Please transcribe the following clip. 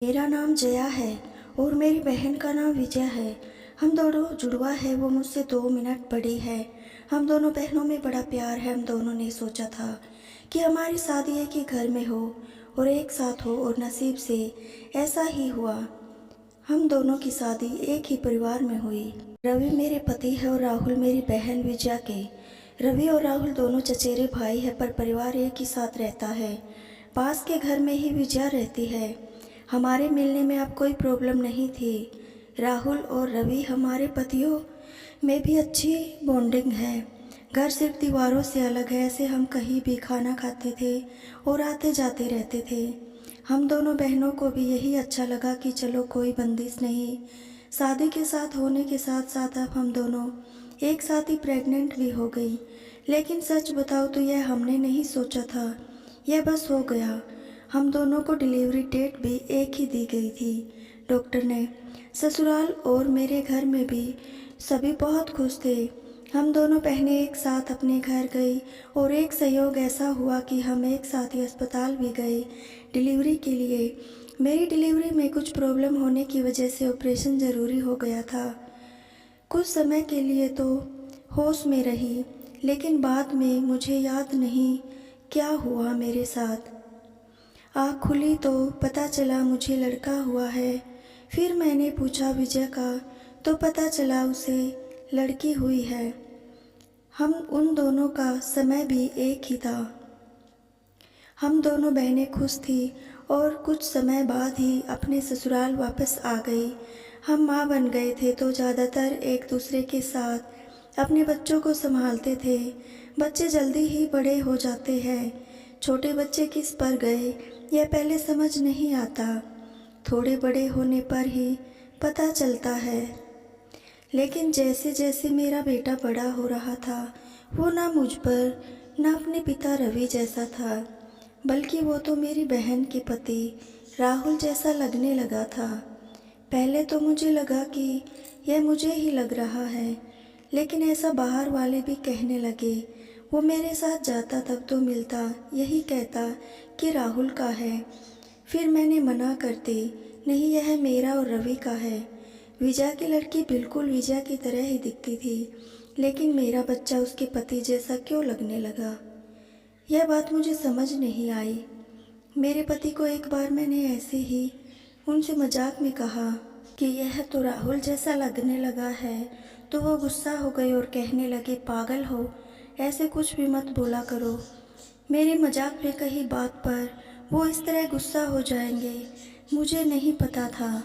मेरा नाम जया है और मेरी बहन का नाम विजया है। हम दोनों जुड़वा है। वो मुझसे 2 मिनट बड़ी है। हम दोनों बहनों में बड़ा प्यार है। हम दोनों ने सोचा था कि हमारी शादी एक ही घर में हो और एक साथ हो, और नसीब से ऐसा ही हुआ। हम दोनों की शादी एक ही परिवार में हुई। रवि मेरे पति है और राहुल मेरी बहन विजया के। रवि और राहुल दोनों चचेरे भाई है, पर परिवार एक ही साथ रहता है। पास के घर में ही विजया रहती है। हमारे मिलने में अब कोई प्रॉब्लम नहीं थी। राहुल और रवि हमारे पतियों में भी अच्छी बॉन्डिंग है। घर सिर्फ दीवारों से अलग है, ऐसे हम कहीं भी खाना खाते थे और आते जाते रहते थे। हम दोनों बहनों को भी यही अच्छा लगा कि चलो कोई बंदिश नहीं। शादी के साथ होने के साथ साथ अब हम दोनों एक साथ ही प्रेग्नेंट भी हो गई। लेकिन सच बताओ तो यह हमने नहीं सोचा था, यह बस हो गया। हम दोनों को डिलीवरी डेट भी एक ही दी गई थी डॉक्टर ने। ससुराल और मेरे घर में भी सभी बहुत खुश थे। हम दोनों बहनें एक साथ अपने घर गई और एक संयोग ऐसा हुआ कि हम एक साथ ही अस्पताल भी गए डिलीवरी के लिए। मेरी डिलीवरी में कुछ प्रॉब्लम होने की वजह से ऑपरेशन ज़रूरी हो गया था। कुछ समय के लिए तो होश में रही, लेकिन बाद में मुझे याद नहीं क्या हुआ मेरे साथ। आँख खुली तो पता चला मुझे लड़का हुआ है। फिर मैंने पूछा विजय का, तो पता चला उसे लड़की हुई है। हम उन दोनों का समय भी एक ही था। हम दोनों बहनें खुश थी और कुछ समय बाद ही अपने ससुराल वापस आ गई। हम माँ बन गए थे तो ज़्यादातर एक दूसरे के साथ अपने बच्चों को संभालते थे। बच्चे जल्दी ही बड़े हो जाते हैं। छोटे बच्चे किस पर गए यह पहले समझ नहीं आता, थोड़े बड़े होने पर ही पता चलता है। लेकिन जैसे जैसे मेरा बेटा बड़ा हो रहा था, वो ना मुझ पर ना अपने पिता रवि जैसा था, बल्कि वो तो मेरी बहन के पति राहुल जैसा लगने लगा था। पहले तो मुझे लगा कि यह मुझे ही लग रहा है, लेकिन ऐसा बाहर वाले भी कहने लगे। वो मेरे साथ जाता तब तो मिलता, यही कहता कि राहुल का है। फिर मैंने मना करती, नहीं यह मेरा और रवि का है। विजया की लड़की बिल्कुल विजया की तरह ही दिखती थी, लेकिन मेरा बच्चा उसके पति जैसा क्यों लगने लगा, यह बात मुझे समझ नहीं आई। मेरे पति को एक बार मैंने ऐसे ही उनसे मजाक में कहा कि यह तो राहुल जैसा लगने लगा है, तो वो गुस्सा हो गए और कहने लगे, पागल हो, ऐसे कुछ भी मत बोला करो। मेरे मजाक में कही बात पर वो इस तरह गुस्सा हो जाएंगे, मुझे नहीं पता था।